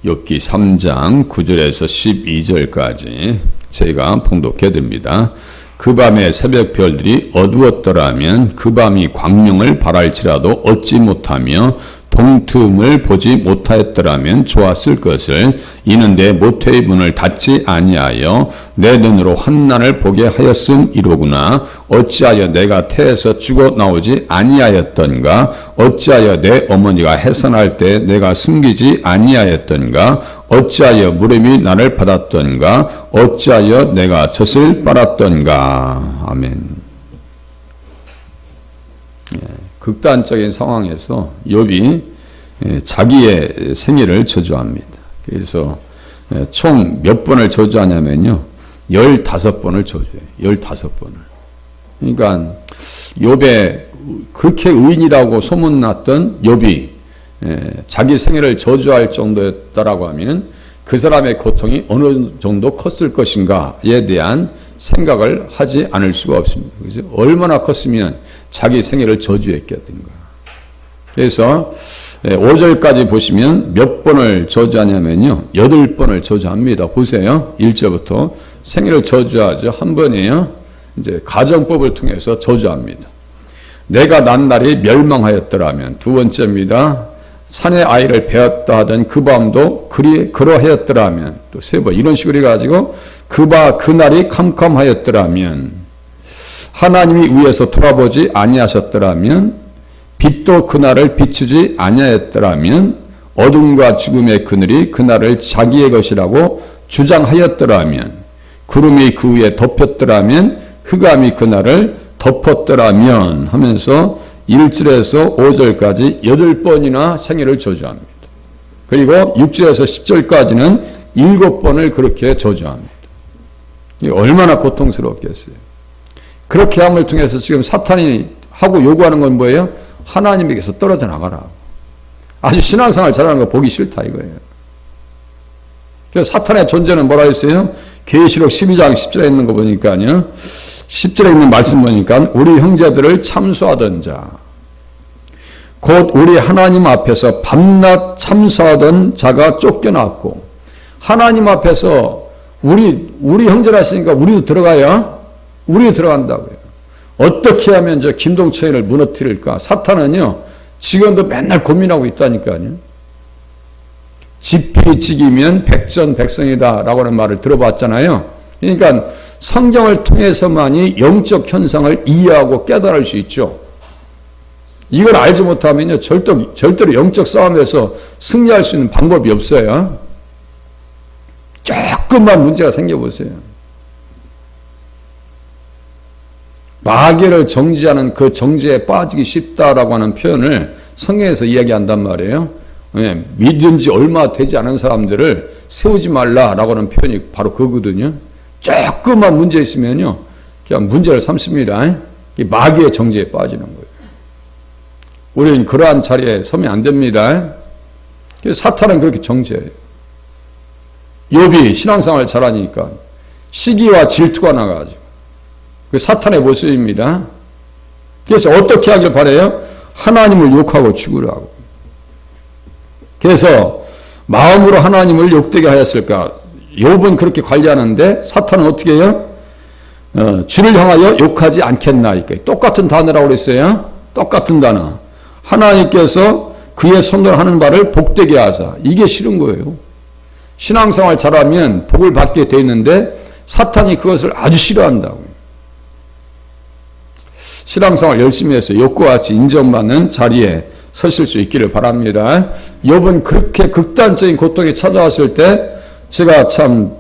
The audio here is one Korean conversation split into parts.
욥기 3장 9절에서 12절까지 제가 봉독해 드립니다. 그 밤에 새벽별들이 어두웠더라면 그 밤이 광명을 발할지라도 얻지 못하며 동틈을 보지 못하였더라면 좋았을 것을. 이는 내 모태의 문을 닫지 아니하여 내 눈으로 환난을 보게 하였음이로구나. 어찌하여 내가 태에서 죽어 나오지 아니하였던가. 어찌하여 내 어머니가 해산할 때 내가 숨기지 아니하였던가. 어찌하여 무릎이 나를 받았던가. 어찌하여 내가 젖을 빨았던가. 아멘. 극단적인 상황에서 욥이 자기의 생애를 저주합니다. 그래서 총 몇 번을 저주하냐면요, 15번을 저주해요. 15번을. 그러니까 욥의 그렇게 의인이라고 소문났던 욥이 자기 생애를 저주할 정도였다라고 하면 그 사람의 고통이 어느 정도 컸을 것인가에 대한 생각을 하지 않을 수가 없습니다. 그죠? 얼마나 컸으면 자기 생애를 저주했겠던가. 그래서 5절까지 보시면 몇 번을 저주하냐면요, 8번을 저주합니다. 보세요. 1절부터 생애를 저주하죠. 한 번이에요. 이제 가정법을 통해서 저주합니다. 내가 난 날이 멸망하였더라면. 두 번째입니다. 산의 아이를 베었다 하던 그 밤도 그러하였더라면. 또 세 번 이런 식으로 해가지고 그날이 캄캄하였더라면, 하나님이 위에서 돌아보지 아니하셨더라면, 빛도 그날을 비추지 아니하였더라면, 어둠과 죽음의 그늘이 그날을 자기의 것이라고 주장하였더라면, 구름이 그 위에 덮였더라면, 흑암이 그날을 덮었더라면 하면서 1절에서 5절까지 8번이나 생애를 저주합니다. 그리고 6절에서 10절까지는 7번을 그렇게 저주합니다. 얼마나 고통스럽겠어요. 그렇게 함을 통해서 지금 사탄이 하고 요구하는 건 뭐예요? 하나님에게서 떨어져 나가라. 아주 신앙생활 잘하는 거 보기 싫다 이거예요. 그래서 사탄의 존재는 뭐라 했어요? 계시록 12장 10절에 있는 거 보니까요, 10절에 있는 말씀 보니까 우리 형제들을 참수하던 자, 곧 우리 하나님 앞에서 밤낮 참수하던 자가 쫓겨났고, 하나님 앞에서 우리 형제라 했으니까 우리도 들어가야, 우리도 들어간다고요. 어떻게 하면 저 김동철을 무너뜨릴까? 사탄은요, 지금도 맨날 고민하고 있다니까요. 지피지기면 백전백승이다 라고 하는 말을 들어봤잖아요. 그러니까 성경을 통해서만이 영적 현상을 이해하고 깨달을 수 있죠. 이걸 알지 못하면요, 절대로 영적 싸움에서 승리할 수 있는 방법이 없어요. 조금만 문제가 생겨보세요. 마귀를 정지하는 그 정지에 빠지기 쉽다라고 하는 표현을 성경에서 이야기한단 말이에요. 믿은 지 얼마 되지 않은 사람들을 세우지 말라라고 하는 표현이 바로 그거거든요. 조금만 문제 있으면요, 그냥 문제를 삼습니다. 마귀의 정지에 빠지는 거예요. 우리는 그러한 자리에 서면 안 됩니다. 사탄은 그렇게 정지해요. 욥이 신앙생활 잘하니까 시기와 질투가 나가지고, 그 사탄의 모습입니다. 그래서 어떻게 하길 바라요? 하나님을 욕하고 죽으라고. 그래서 마음으로 하나님을 욕되게 하였을까? 욥은 그렇게 관리하는데 사탄은 어떻게 해요? 주를 향하여 욕하지 않겠나? 똑같은 단어라고 그랬어요. 똑같은 단어. 하나님께서 그의 손으로 하는 바를 복되게 하사. 이게 싫은 거예요. 신앙생활 잘하면 복을 받게 돼 있는데 사탄이 그것을 아주 싫어한다고요. 신앙생활 열심히 해서 욥과 같이 인정받는 자리에 서실 수 있기를 바랍니다. 욥은 그렇게 극단적인 고통이 찾아왔을 때 제가 참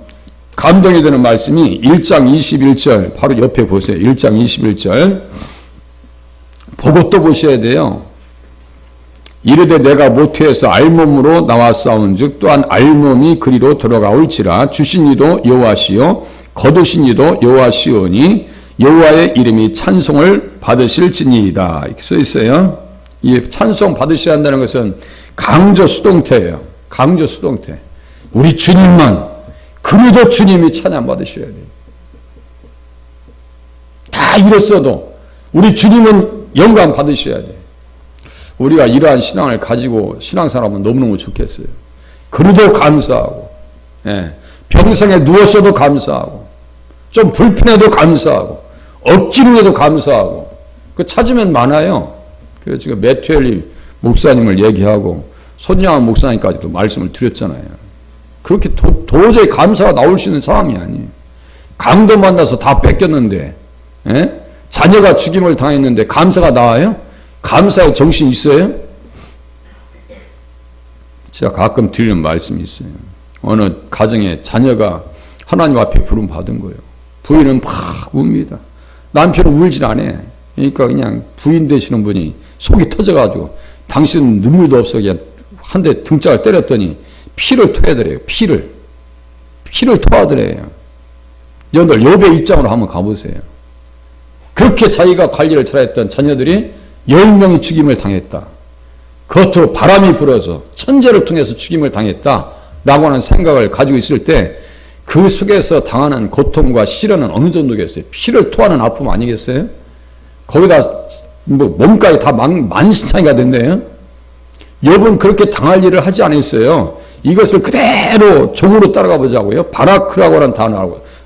감동이 되는 말씀이 1장 21절 바로 옆에 보세요. 1장 21절 보고 또 보셔야 돼요. 이르되 내가 모태에서 알몸으로 나와 싸운즉 또한 알몸이 그리로 들어가올지라. 주신 이도 여호와시요 거두신 이도 여호와시오니 여호와의 이름이 찬송을 받으실지니이다. 이렇게 써 있어요. 이 찬송 받으셔야 한다는 것은 강조 수동태예요. 강조 수동태. 우리 주님만, 그래도 주님이 찬양 받으셔야 돼요. 다 이랬어도 우리 주님은 영광 받으셔야 돼요. 우리가 이러한 신앙을 가지고 신앙생활하면 너무너무 좋겠어요. 그래도 감사하고, 예. 병상에 누웠어도 감사하고, 좀 불편해도 감사하고, 억지로 해도 감사하고, 그 찾으면 많아요. 그래서 지금 매튜엘리 목사님을 얘기하고, 손양한 목사님까지도 말씀을 드렸잖아요. 그렇게 도저히 감사가 나올 수 있는 상황이 아니에요. 강도 만나서 다 뺏겼는데, 예? 자녀가 죽임을 당했는데 감사가 나와요? 감사의 정신이 있어요? 제가 가끔 드리는 말씀이 있어요. 어느 가정에 자녀가 하나님 앞에 부름 받은 거예요. 부인은 막 웁니다. 남편은 울질 않아. 그러니까 그냥 부인 되시는 분이 속이 터져가지고 당신은 눈물도 없어 그냥 한 대 등짝을 때렸더니 피를 토해드려요. 피를 토하더래요. 여러분들 욥의 입장으로 한번 가보세요. 그렇게 자기가 관리를 잘했던 자녀들이 10명이 죽임을 당했다. 겉으로 바람이 불어서 천재를 통해서 죽임을 당했다. 라고 하는 생각을 가지고 있을 때 그 속에서 당하는 고통과 시련은 어느 정도겠어요? 피를 토하는 아픔 아니겠어요? 거기다 뭐 몸까지 다 만신창이가 됐네요. 욥은 그렇게 당할 일을 하지 않았어요. 이것을 그대로 종으로 따라가 보자고요. 바라크라고 하는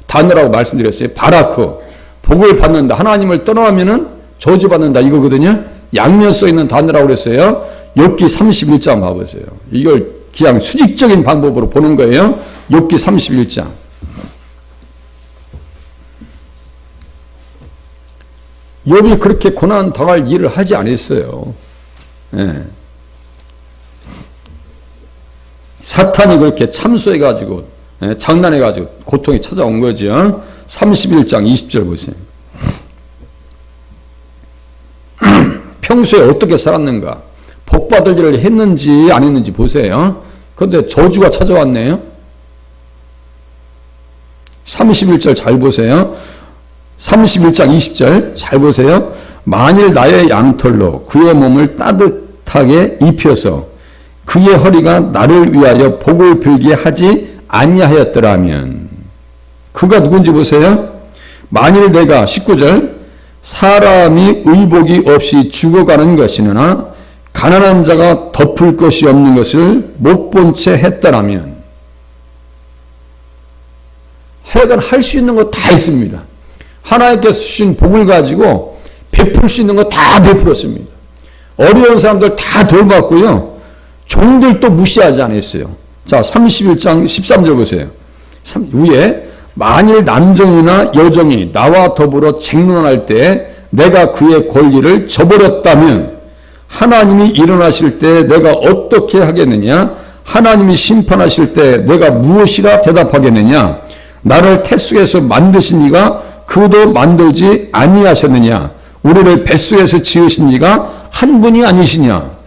단어라고 말씀드렸어요. 바라크. 복을 받는다. 하나님을 떠나면은 저주받는다. 이거거든요. 양면 써 있는 단어라고 그랬어요. 욥기 31장 봐보세요. 이걸 그냥 수직적인 방법으로 보는 거예요. 욥기 31장. 욥이 그렇게 고난 당할 일을 하지 않았어요. 예. 사탄이 그렇게 참소해가지고, 예, 장난해가지고 고통이 찾아온 거죠. 31장 20절 보세요. 평소에 어떻게 살았는가? 복받을 일을 했는지 안 했는지 보세요. 그런데 저주가 찾아왔네요. 31절 잘 보세요. 31장 20절 잘 보세요. 만일 나의 양털로 그의 몸을 따뜻하게 입혀서 그의 허리가 나를 위하여 복을 빌게 하지 아니하였더라면, 그가 누군지 보세요. 만일 내가 19절 사람이 의복이 없이 죽어가는 것이나 가난한 자가 덮을 것이 없는 것을 못 본 채 했더라면, 하여간 할 수 있는 거 다 했습니다. 하나님께서 주신 복을 가지고 베풀 수 있는 거 다 베풀었습니다. 어려운 사람들 다 돌봤고요. 종들도 무시하지 않았어요. 자, 31장 13절 보세요. 위에 만일 남종이나 여종이 나와 더불어 쟁론할 때 내가 그의 권리를 저버렸다면 하나님이 일어나실 때 내가 어떻게 하겠느냐? 하나님이 심판하실 때 내가 무엇이라 대답하겠느냐? 나를 태속에서 만드신 이가 그도 만들지 아니하셨느냐? 우리를 뱃속에서 지으신 이가 한 분이 아니시냐?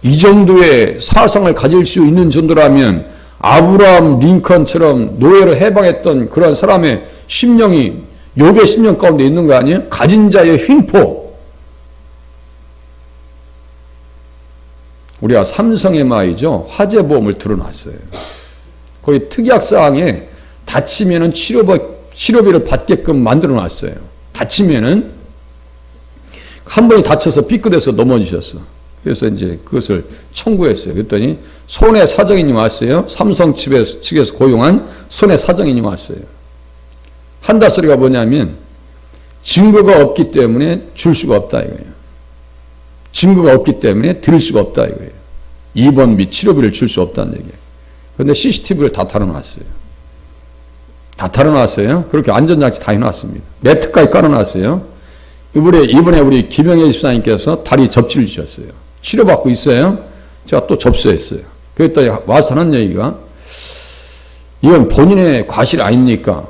이 정도의 사상을 가질 수 있는 정도라면 아브라함 링컨처럼 노예로 해방했던 그런 사람의 심령이 욥의 심령 가운데 있는 거 아니에요? 가진 자의 횡포. 우리가 삼성의 마이죠. 화재보험을 들어놨어요. 거기 특약사항에 다치면은 치료비를 받게끔 만들어 놨어요. 다치면은 한 번이 다쳐서 삐끗해서 넘어지셨어. 그래서 이제 그것을 청구했어요. 그랬더니 손해 사정인이 왔어요. 삼성 측에서 고용한 손해 사정인이 왔어요. 한다 소리가 뭐냐면 증거가 없기 때문에 줄 수가 없다 이거예요. 증거가 없기 때문에 드릴 수가 없다 이거예요. 입원비, 치료비를 줄 수 없다는 얘기예요. 그런데 CCTV를 다 달아놨어요. 다 달아놨어요. 그렇게 안전장치 다 해놨습니다. 매트까지 깔아놨어요. 이번에 우리 김영애 집사님께서 다리 접지를 주셨어요. 치료받고 있어요. 제가 또 접수했어요. 그랬더니 와서 하는 얘기가 이건 본인의 과실 아닙니까?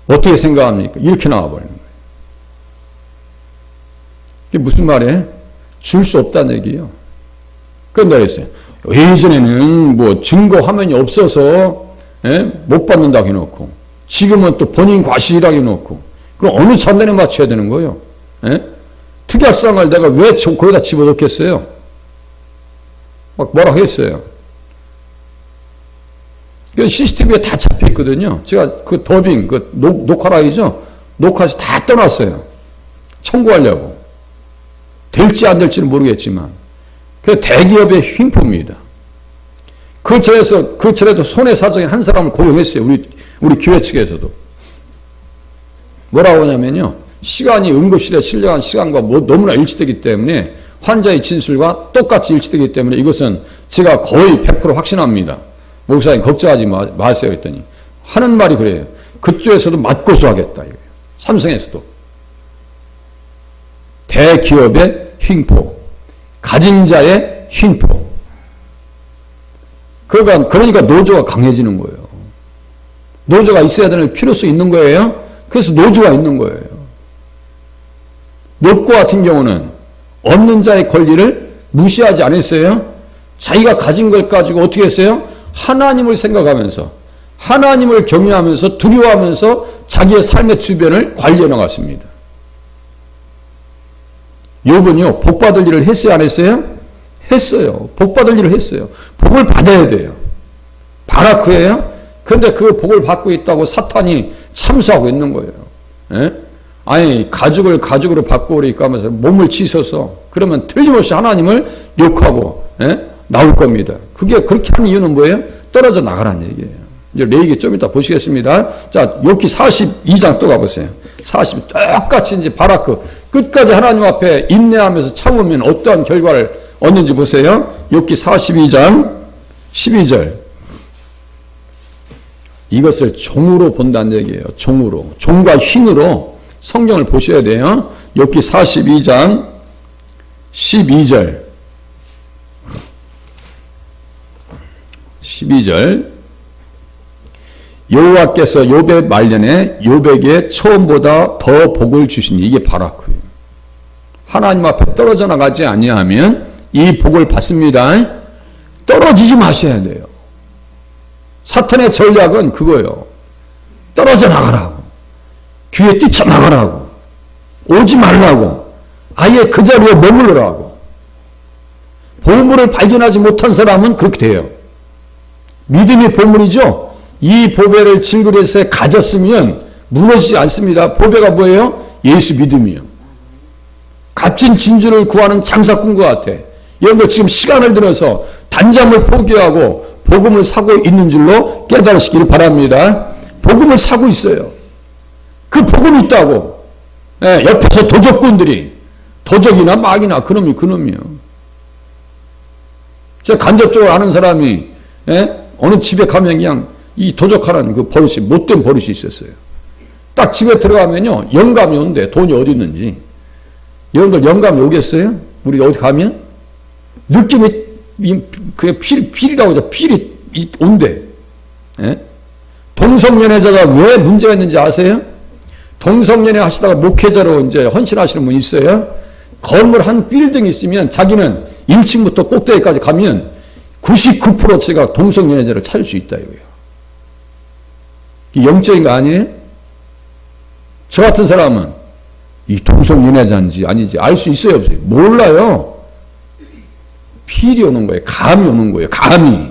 어떻게 생각합니까? 이렇게 나와버리는 거예요. 그게 무슨 말이에요? 줄 수 없다는 얘기예요. 그런다 그랬어요. 예전에는 뭐 증거 화면이 없어서 못 받는다고 해놓고 지금은 또 본인 과실이라고 해놓고 그럼 어느 판단에 맞춰야 되는 거예요? 특약사항을 내가 왜 거기다 집어넣겠어요? 막 뭐라고 했어요. CCTV에 다 잡혀 있거든요. 제가 그 더빙, 그 녹화라이죠? 녹화해서 다 떠났어요. 청구하려고. 될지 안 될지는 모르겠지만. 그 대기업의 횡포입니다. 그 절에도 손해 사정인 한 사람을 고용했어요. 우리 교회 측에서도. 뭐라고 하냐면요. 시간이 응급실에 실려간 시간과 너무나 일치되기 때문에 환자의 진술과 똑같이 일치되기 때문에 이것은 제가 거의 100% 확신합니다. 목사님 걱정하지 마세요 했더니 하는 말이 그래요. 그쪽에서도 맞고소하겠다. 이거예요. 삼성에서도. 대기업의 횡포, 가진 자의 횡포. 그러니까 노조가 강해지는 거예요. 노조가 있어야 되는 필요성이 있는 거예요. 그래서 노조가 있는 거예요. 욥과 같은 경우는 없는 자의 권리를 무시하지 않았어요. 자기가 가진 걸 가지고 어떻게 했어요? 하나님을 생각하면서 하나님을 경외하면서 두려워하면서 자기의 삶의 주변을 관리해 나갔습니다. 욥은요, 복받을 일을 했어요, 안 했어요? 했어요. 복받을 일을 했어요. 복을 받아야 돼요. 바라크예요. 그런데 그 복을 받고 있다고 사탄이 참수하고 있는 거예요. 예? 아니, 가죽으로 바꾸리까 하면서 몸을 치셔서 그러면 틀림없이 하나님을 욕하고, 예? 나올 겁니다. 그렇게 한 이유는 뭐예요? 떨어져 나가라는 얘기예요. 이제 레위기 좀 이따 보시겠습니다. 자, 욥기 42장 또 가보세요. 40, 똑같이 이제 바라크, 끝까지 하나님 앞에 인내하면서 참으면 어떠한 결과를 얻는지 보세요. 욥기 42장 12절. 이것을 종으로 본다는 얘기예요. 종으로. 종과 흰으로 성경을 보셔야 돼요. 욥기 42장 12절. 12절. 여호와께서 욥의 말년에 욥에게 처음보다 더 복을 주시니 이게 바라크예요. 하나님 앞에 떨어져 나가지 아니하면 이 복을 받습니다. 떨어지지 마셔야 돼요. 사탄의 전략은 그거예요. 떨어져 나가라고. 귀에 뛰쳐나가라고. 오지 말라고. 아예 그 자리에 머물러라고. 보물을 발견하지 못한 사람은 그렇게 돼요. 믿음이 보물이죠. 이 보배를 질그릇에 가졌으면 무너지지 않습니다. 보배가 뭐예요? 예수 믿음이요. 값진 진주를 구하는 장사꾼과 같아. 여러분들 지금 시간을 들어서 단잠을 포기하고 복음을 사고 있는 줄로 깨달으시기를 바랍니다. 복음을 사고 있어요. 그 복음이 있다고. 예, 옆에서 도적꾼들이, 도적이나 막이나 그놈이요. 제가 간접적으로 아는 사람이, 예? 어느 집에 가면 그냥 이 도적하는 그 버릇이, 못된 버릇이 있었어요. 딱 집에 들어가면요, 영감이 온대. 돈이 어디 있는지. 여러분들 영감이 오겠어요? 우리 어디 가면? 느낌이, 그게 필이라고 하죠. 필이 온대. 예? 동성연애자가 왜 문제가 있는지 아세요? 동성연애 하시다가 목회자로 이제 헌신하시는 분 있어요? 건물 한 빌딩이 있으면 자기는 1층부터 꼭대기까지 가면 99%가 동성연애자를 찾을 수 있다 이거예요. 영적인 거 아니에요? 저 같은 사람은 이 동성연애자인지 아닌지 알 수 있어요, 없어요? 몰라요. 필이 오는 거예요. 감이 오는 거예요. 감이.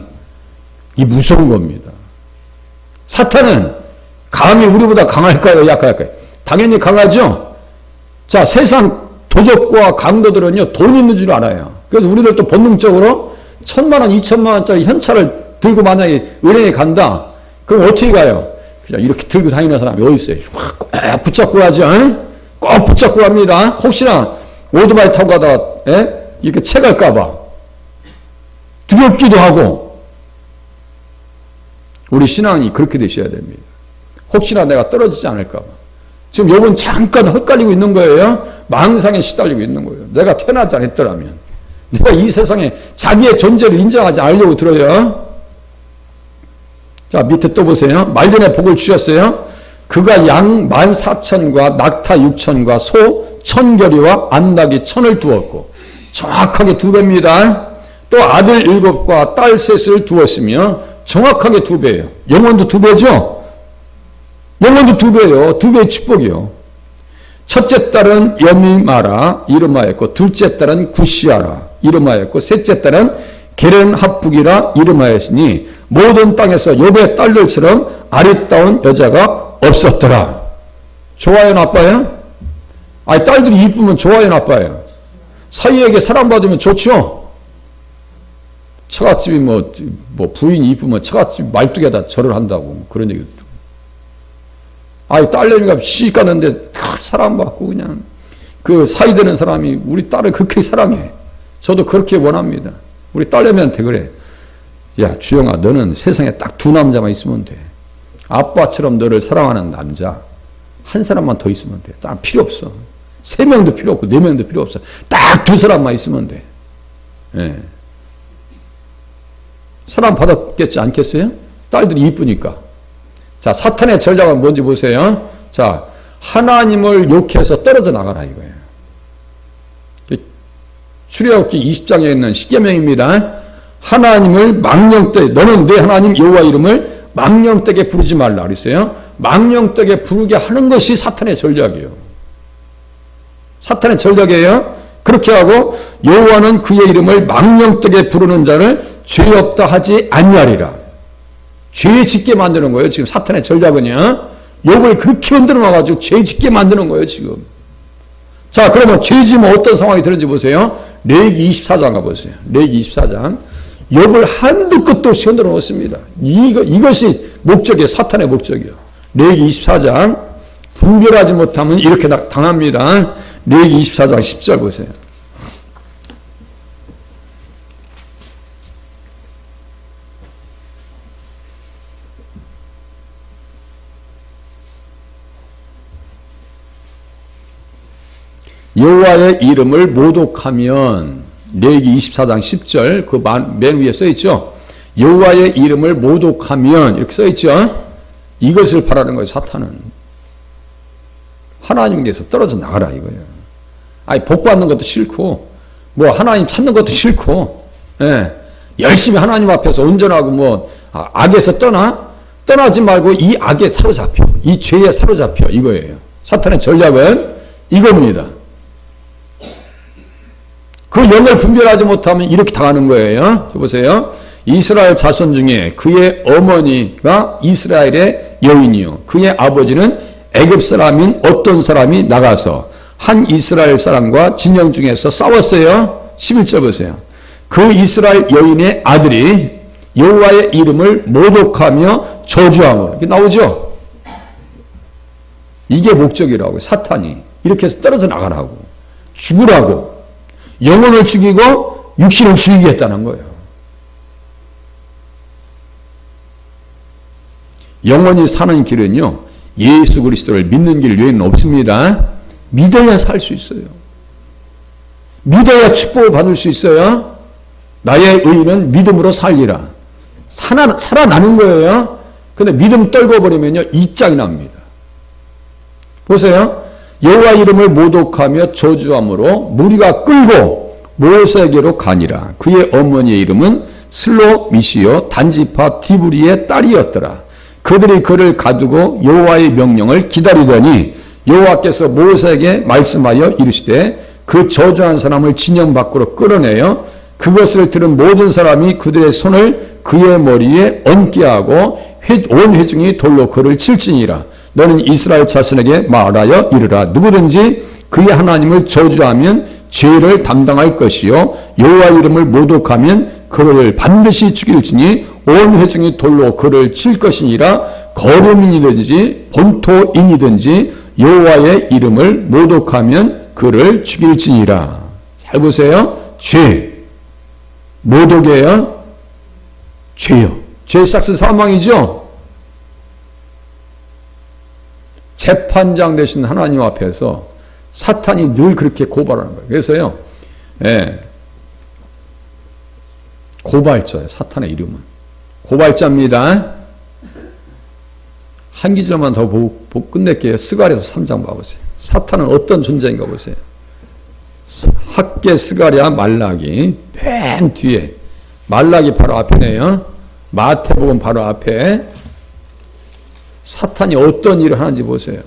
이 무서운 겁니다. 사탄은 감이 우리보다 강할까요? 약할까요? 당연히 강하죠? 자, 세상 도적과 강도들은요, 돈 있는 줄 알아요. 그래서 우리들도 본능적으로 1,000만 원, 2,000만 원짜리 현찰을 들고 만약에 은행에 간다. 그럼 어떻게 가요? 그냥 이렇게 들고 다니는 사람이 어디 있어요? 꼭 붙잡고 가죠. 꼭 붙잡고 갑니다. 혹시나 오토바이 타고 가다가 이렇게 채갈까봐 두렵기도 하고. 우리 신앙이 그렇게 되셔야 됩니다. 혹시나 내가 떨어지지 않을까봐. 지금 여러분 잠깐 헛갈리고 있는 거예요. 망상에 시달리고 있는 거예요. 내가 태어나지 않았더라면. 내가 이 세상에 자기의 존재를 인정하지 않으려고 들어요. 자, 밑에 또 보세요. 말년에 복을 주셨어요. 그가 양 14,000과 낙타 6,000과 소 1,000결이와 안닭이 1,000을 두었고, 정확하게 2배입니다. 또 아들 7과 딸 3을 두었으며 정확하게 2배예요. 영혼도 2배죠? 영혼도 2배예요. 2배의 축복이요. 첫째 딸은 여미마라 이름하였고, 둘째 딸은 구시아라 이름하였고, 셋째 딸은 게렌합북이라 이름하였으니 모든 땅에서 욥의 딸들처럼 아리따운 여자가 없었더라. 좋아요, 나빠요? 아니, 딸들이 이쁘면 좋아요, 나빠요? 사위에게 사랑받으면 좋죠? 처갓집이 부인이 이쁘면 처갓집 말뚝에다 절을 한다고 뭐 그런 얘기도. 딸내미가 시집 갔는데 다 사랑받고 그냥 그 사이되는 사람이 우리 딸을 그렇게 사랑해. 저도 그렇게 원합니다. 우리 딸내미한테 그래. 야, 주영아, 너는 세상에 딱 두 남자만 있으면 돼. 아빠처럼 너를 사랑하는 남자 한 사람만 더 있으면 돼. 딱 필요 없어. 3명도 필요 없고 4명도 필요 없어. 딱 2사람만 있으면 돼. 예. 사랑 받았겠지 않겠어요? 딸들이 이쁘니까. 자, 사탄의 전략은 뭔지 보세요. 자, 하나님을 욕해서 떨어져 나가라 이거예요. 출애굽기 20장에 있는 십계명입니다. 하나님을 망령되게, 너는 내 하나님 여호와 이름을 망령되게 부르지 말라 그랬어요. 망령되게 부르게 하는 것이 사탄의 전략이에요. 사탄의 전략이에요. 그렇게 하고 여호와는 그의 이름을 망령되게 부르는 자를 죄 없다 하지 아니하리라. 죄 짓게 만드는 거예요. 지금 사탄의 전략은요. 욥을 그렇게 흔들어 놔가지고 죄 짓게 만드는 거예요. 지금. 자, 그러면 죄 지으면 어떤 상황이 되는지 보세요. 레위기 24장 가보세요. 레위기 24장. 욥을 한두 끝도 없이 흔들어 놓습니다. 이것이 목적이에요. 사탄의 목적이에요. 레위기 24장. 분별하지 못하면 이렇게 당합니다. 레위기 24장 10절 보세요. 여호와의 이름을 모독하면, 레위기 24장 10절 그 맨 위에 써 있죠. 여호와의 이름을 모독하면 이렇게 써 있죠. 이것을 바라는 거예요. 사탄은. 하나님께서 떨어져 나가라 이거예요. 복 받는 것도 싫고 하나님 찾는 것도 싫고, 예. 열심히 하나님 앞에서 온전하고 악에서 떠나지 말고 이 악에 사로잡혀, 이 죄에 사로잡혀 이거예요. 사탄의 전략은 이겁니다. 그 영을 분별하지 못하면 이렇게 당하는 거예요. 보세요. 이스라엘 자손 중에 그의 어머니가 이스라엘의 여인이요 그의 아버지는 애굽 사람인 어떤 사람이 나가서 한 이스라엘 사람과 진영 중에서 싸웠어요. 11절 보세요. 그 이스라엘 여인의 아들이 여호와의 이름을 모독하며 저주함으로. 이게 나오죠. 이게 목적이라고. 사탄이 이렇게 해서 떨어져 나가라고, 죽으라고, 영혼을 죽이고 육신을 죽이겠다는 거예요. 영원히 사는 길은요, 예수 그리스도를 믿는 길 외에는 없습니다. 믿어야 살 수 있어요. 믿어야 축복을 받을 수 있어요. 나의 의인은 믿음으로 살리라. 살아나는 거예요. 근데 믿음 떨고 버리면요, 이짱이 납니다. 보세요. 여호와 이름을 모독하며 저주함으로 무리가 끌고 모세에게로 가니라. 그의 어머니의 이름은 슬로미시요 단지파 디브리의 딸이었더라. 그들이 그를 가두고 여호와의 명령을 기다리더니 여호와께서 모세에게 말씀하여 이르시되 그 저주한 사람을 진영 밖으로 끌어내어 그것을 들은 모든 사람이 그들의 손을 그의 머리에 얹게 하고 온 회중이 돌로 그를 칠지니라. 너는 이스라엘 자손에게 말하여 이르라. 누구든지 그의 하나님을 저주하면 죄를 담당할 것이요 여호와 이름을 모독하면 그를 반드시 죽일지니 온 회중이 돌로 그를 칠 것이니라. 거류민이든지 본토인이든지 여호와의 이름을 모독하면 그를 죽일지니라. 잘 보세요. 죄, 모독이에요. 죄요. 죄 싹스 사망이죠. 재판장 되신 하나님 앞에서 사탄이 늘 그렇게 고발하는 거예요. 그래서요, 고발자예요. 사탄의 이름은 고발자입니다. 한 기절만 더 보고 끝낼게요. 스가랴서 3장 봐보세요. 사탄은 어떤 존재인가 보세요. 학개, 스가랴, 말라기 맨 뒤에, 말라기 바로 앞이네요. 마태복음 바로 앞에 사탄이 어떤 일을 하는지 보세요.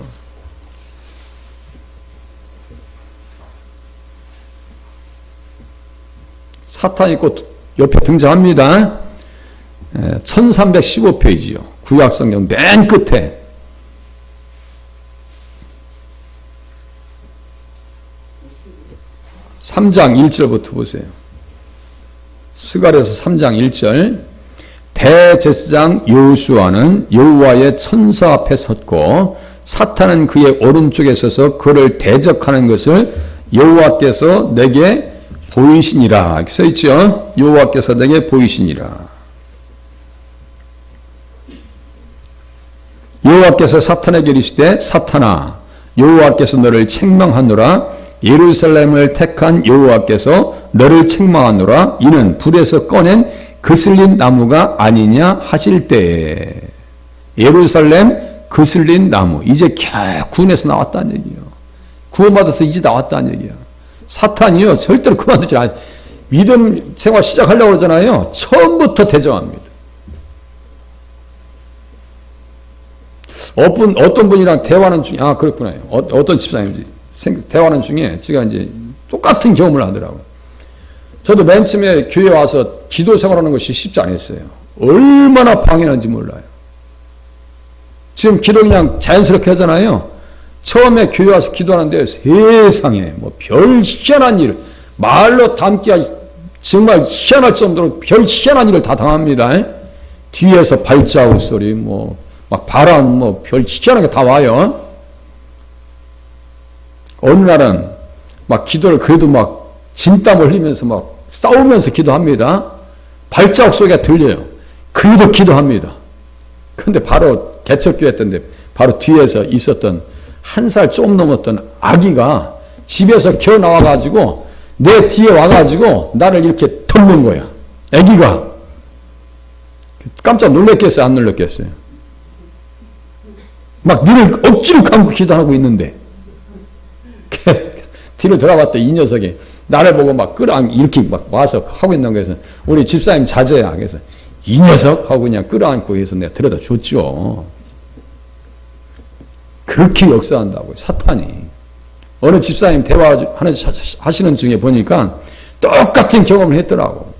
사탄이 꼭 옆에 등장합니다. 1315페이지요. 구약성경 맨 끝에. (3장) 1절부터 보세요. 스가랴서 3장 1절 대제사장 여호수아는 여호와의 천사 앞에 섰고 사탄은 그의 오른쪽에 서서 그를 대적하는 것을 여호와께서 내게 보이시니라. 이렇게 써있죠. 여호와께서 내게 보이시니라. 여호와께서 사탄에게 이르시되 사탄아 여호와께서 너를 책망하노라. 예루살렘을 택한 여호와께서 너를 책망하노라. 이는 불에서 꺼낸 그슬린 나무가 아니냐 하실 때에. 예루살렘 그슬린 나무, 이제 구원에서 나왔다는 얘기예요. 구원받아서 이제 나왔다는 얘기예요. 사탄이요 절대로 그만두지 않아요. 믿음 생활 시작하려고 그러잖아요. 처음부터 대적합니다. 어떤 분이랑 대화하는 중에, 그렇구나. 어떤 집사님인지 대화하는 중에 제가 이제 똑같은 경험을 하더라고요. 저도 맨 처음에 교회 와서 기도 생활하는 것이 쉽지 않았어요. 얼마나 방해하는지 몰라요. 지금 기도 그냥 자연스럽게 하잖아요. 처음에 교회 와서 기도하는데 세상에 뭐 별 희한한 일, 말로 담기 정말 희한할 정도로 별 희한한 일을 다 당합니다. 뒤에서 발자국 소리, 막 바람, 별 희한하게 다 와요. 어느 날은 막 기도를 그래도 막 진땀을 흘리면서 막 싸우면서 기도합니다. 발자국 소리가 들려요. 그래도 기도합니다. 근데 바로 개척교회 때인데 바로 뒤에서 있었던 1살 좀 넘었던 아기가 집에서 기어 나와가지고 내 뒤에 와가지고 나를 이렇게 덮는 거야. 아기가. 깜짝 놀랐겠어요? 안 놀랐겠어요? 막 눈을 억지로 감고 기도하고 있는데 뒤를 돌아봤더니 이 녀석이 나를 보고 막 이렇게 막 와서 하고 있는 거에서 우리 집사님 자제야. 그래서 이 녀석 하고 그냥 끌어안고 해서 내가 데려다 줬죠. 그렇게 역사한다고요. 사탄이. 어느 집사님 대화하시는 중에 보니까 똑같은 경험을 했더라고.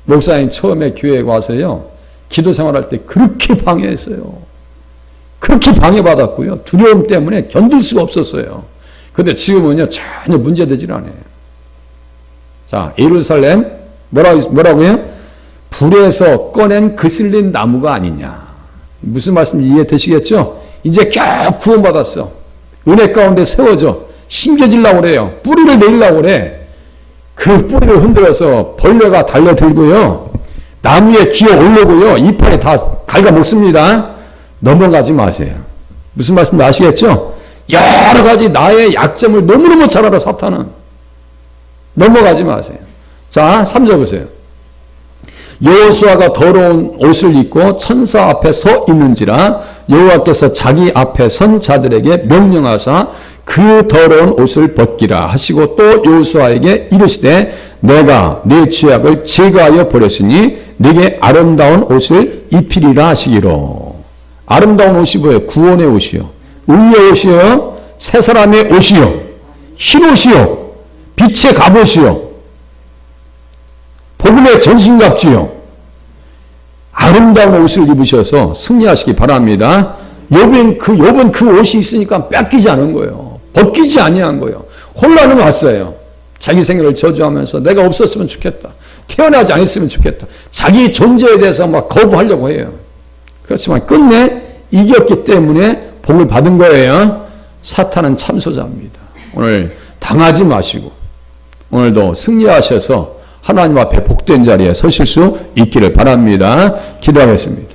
목사님 처음에 교회에 와서요. 기도 생활할 때 그렇게 방해했어요. 그렇게 방해받았고요. 두려움 때문에 견딜 수가 없었어요. 근데 지금은요. 전혀 문제되질 않아요. 자, 예루살렘 뭐라고요? 불에서 꺼낸 그슬린 나무가 아니냐. 무슨 말씀인지 이해되시겠죠? 이제 겨우 구원받았어. 은혜 가운데 세워져. 심겨지려고 그래요. 뿌리를 내리려고 그래. 그 뿌리를 흔들어서 벌레가 달려들고요. 나무에 기어 오르고요. 이파리 다 갉아먹습니다. 넘어가지 마세요. 무슨 말씀인지 아시겠죠? 여러 가지 나의 약점을 너무너무 잘 알아, 사탄은. 넘어가지 마세요. 자, 3절 보세요. 여호수아가 더러운 옷을 입고 천사 앞에 서 있는지라 여호와께서 자기 앞에 선 자들에게 명령하사 그 더러운 옷을 벗기라 하시고 또 여호수아에게 이르시되 내가 네 죄악을 제거하여 버렸으니 네게 아름다운 옷을 입히리라 하시기로. 아름다운 옷이 뭐예요? 구원의 옷이요. 의의 옷이요. 새 사람의 옷이요. 흰 옷이요. 빛의 갑옷이요. 복음의 전신갑주요. 아름다운 옷을 입으셔서 승리하시기 바랍니다. 욥은 그 옷이 있으니까 뺏기지 않은 거예요. 벗기지 아니한 거예요. 혼란은 왔어요. 자기 생애를 저주하면서 내가 없었으면 좋겠다. 태어나지 않았으면 좋겠다. 자기 존재에 대해서 막 거부하려고 해요. 그렇지만 끝내 이겼기 때문에 복을 받은 거예요. 사탄은 참소자입니다. 오늘 당하지 마시고 오늘도 승리하셔서 하나님 앞에 복된 자리에 서실 수 있기를 바랍니다. 기도하겠습니다.